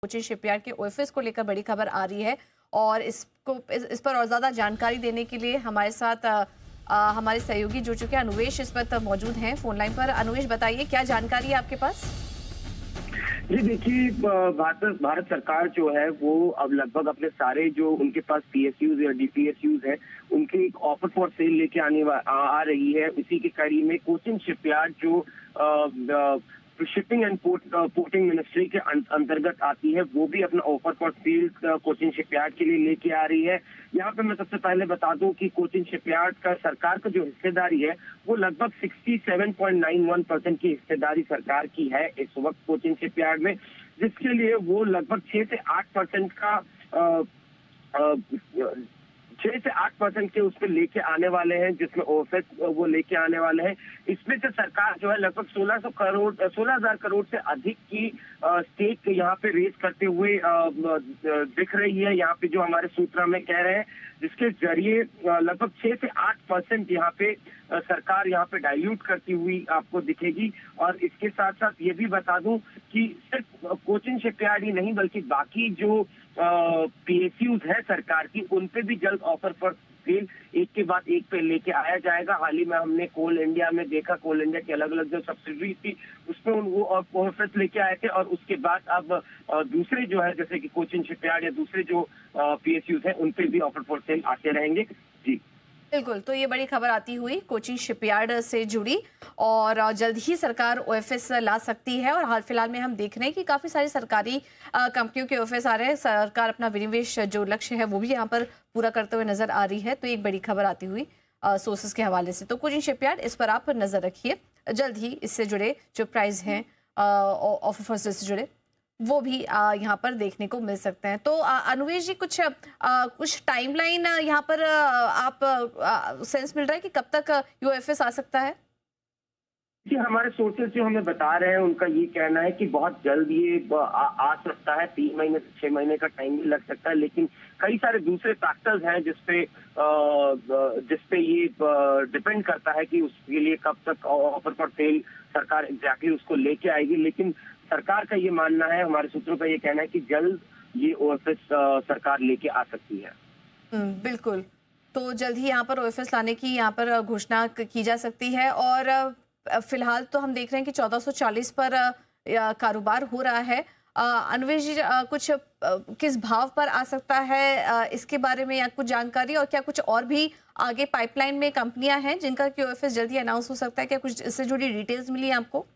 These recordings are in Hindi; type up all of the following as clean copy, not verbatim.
कोचिन शिपयार्ड के ओएफएस को लेकर बड़ी खबर आ रही है और इस पर और ज्यादा जानकारी देने के लिए हमारे साथ हमारे सहयोगी जुड़ चुके हैं। अनुवेश इस वक्त मौजूद हैं फोन लाइन पर। अनुवेश, बताइए क्या जानकारी है आपके पास? जी देखिए, भारत सरकार जो है वो अब लगभग अपने सारे जो उनके पास पीएसयूज या डीपीएसयूज है उनके एक ऑफर फॉर सेल लेके आ रही है। इसी की कड़ी में कोचिन शिपयार्ड जो शिपिंग एंड पोर्टिंग मिनिस्ट्री के अंतर्गत आती है वो भी अपना offer for sale Cochin shipyard के लिए लेके आ रही है। यहाँ पे मैं सबसे पहले बता दूं कि कोचिन शिपयार्ड का सरकार का जो हिस्सेदारी है वो लगभग 67.91% की हिस्सेदारी सरकार की है इस वक्त कोचिन शिपयार्ड में, जिसके लिए वो लगभग 6 से 8% का 6 से 8% के उस पर लेके आने वाले हैं, जिसमें ओएफएस वो लेके आने वाले हैं। इसमें से सरकार जो है लगभग 16,000 करोड़ से अधिक की स्टेक यहाँ पे रेज करते हुए दिख रही है। यहाँ पे जो हमारे सूत्र हमें कह रहे हैं, जिसके जरिए लगभग 6 से 8% यहाँ पे सरकार यहाँ पे डाइल्यूट करती हुई आपको दिखेगी। और इसके साथ साथ ये भी बता दूं कि सिर्फ कोचिन शिपयार्ड ही नहीं बल्कि बाकी जो पीएसयूज है सरकार की, उन पे भी जल्द ऑफर फॉर सेल एक के बाद एक पे लेके आया जाएगा। हाल ही में हमने कोल इंडिया में देखा, कोल इंडिया की अलग अलग जो सब्सिडरी थी उसमें वो ऑफर्स लेके आए थे और उसके बाद अब दूसरे जो है जैसे कि कोचिन शिपयार्ड या दूसरे जो पीएसयूज है उन पे भी ऑफर फॉर सेल आते रहेंगे। जी बिल्कुल, तो ये बड़ी खबर आती हुई कोचिन शिपयार्ड से जुड़ी और जल्द ही सरकार ओएफएस ला सकती है। और हाल फिलहाल में हम देख रहे हैं कि काफ़ी सारी सरकारी कंपनियों के ओएफएस आ रहे हैं। सरकार अपना विनिवेश जो लक्ष्य है वो भी यहाँ पर पूरा करते हुए नजर आ रही है। तो एक बड़ी खबर आती हुई सोर्सेज के हवाले से। तो कोचिन शिपयार्ड, इस पर आप नजर रखिए। जल्द ही इससे जुड़े जो प्राइस हैं ऑफर फॉर सेल से जुड़े वो भी यहाँ पर देखने को मिल सकते हैं। तो अनुवेश जी, कुछ टाइमलाइन यहाँ पर आप सेंस मिल रहा है कि कब तक यूएफएस आ सकता है? जी, हमारे सोर्सेज जो हमें बता रहे हैं उनका ये कहना है कि बहुत जल्द ये आ सकता है। 3 महीने से 6 महीने का टाइम भी लग सकता है, लेकिन कई सारे दूसरे फैक्टर्स हैं जिसपे ये डिपेंड करता है कि उसके लिए कब तक ऑफर फॉर सेल सरकार एग्जैक्टली उसको लेके आएगी। लेकिन सरकार का ये मानना है, हमारे सूत्रों का ये कहना है कि जल्द ये ओएफएस सरकार लेके आ सकती है। बिल्कुल, तो जल्द ही यहाँ पर ओएफएस लाने की यहाँ पर घोषणा की जा सकती है। और फिलहाल तो हम देख रहे हैं कि 1440 पर कारोबार हो रहा है। अनुवेश जी, कुछ किस भाव पर आ सकता है इसके बारे में या कुछ जानकारी, और क्या कुछ और भी आगे पाइपलाइन में कंपनियां हैं जिनका कि ओएफएस जल्दी अनाउंस हो सकता है? क्या कुछ इससे जुड़ी डिटेल्स मिली है आपको?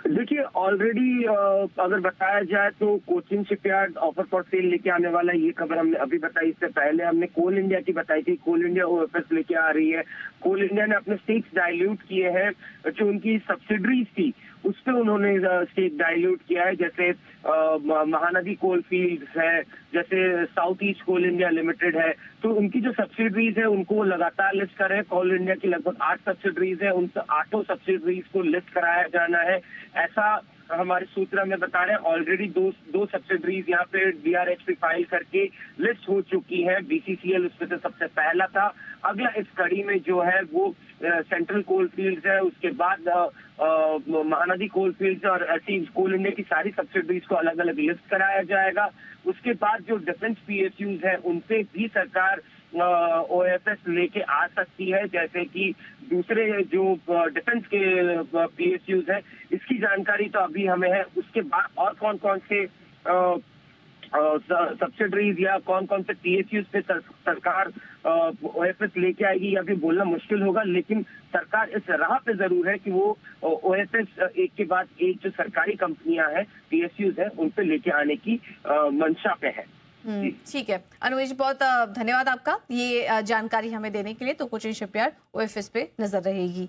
देखिए, ऑलरेडी अगर बताया जाए तो Cochin shipyard offer for sale लेके आने वाला है, ये खबर हमने अभी बताई। इससे पहले हमने कोल इंडिया की बताई थी, कोल इंडिया ओएफएस लेके आ रही है। कोल इंडिया ने अपने स्टेक्स डाइल्यूट किए हैं, जो उनकी सब्सिडरीज थी उस पर उन्होंने स्टेक डाइल्यूट किया है। जैसे महानदी कोल फील्ड्स है, जैसे साउथ ईस्ट कोल इंडिया लिमिटेड है, तो उनकी जो सब्सिडरीज है उनको लगातार लिस्ट कर रहे हैं। कोल इंडिया की लगभग 8 सब्सिडरीज है, उन 8 सब्सिडरीज को लिस्ट कराया जाना है, ऐसा हमारे सूत्र में बता रहे हैं। ऑलरेडी दो सब्सिडरीज यहाँ पे डीआरएचपी फाइल करके लिस्ट हो चुकी है। बीसीसीएल उसमें से सबसे पहला था। अगला इस कड़ी में जो है वो सेंट्रल कोल फील्ड्स है, उसके बाद महानदी कोल फील्ड्स और ऐसी कोल इंडिया की सारी सब्सिडरीज को अलग अलग लिस्ट कराया जाएगा। उसके बाद जो डिफेंस पीएसयूज है उनपे भी सरकार ओएफएस लेके आ सकती है, जैसे कि दूसरे जो डिफेंस के पीएसयूज है, इसकी जानकारी तो अभी हमें है। उसके बाद और कौन कौन से सब्सिडरीज या कौन कौन से पीएसयूज पे सरकार ओएफएस लेके आएगी या फिर बोलना मुश्किल होगा, लेकिन सरकार इस राह पे जरूर है कि वो ओएफएस एक के बाद एक जो सरकारी कंपनियां हैं, पीएसयूज है, उन पे लेके आने की मंशा पे है। ठीक है अनुवेश, बहुत धन्यवाद आपका ये जानकारी हमें देने के लिए। तो कोचिन शिपयार्ड ओएफएस पे नजर रहेगी।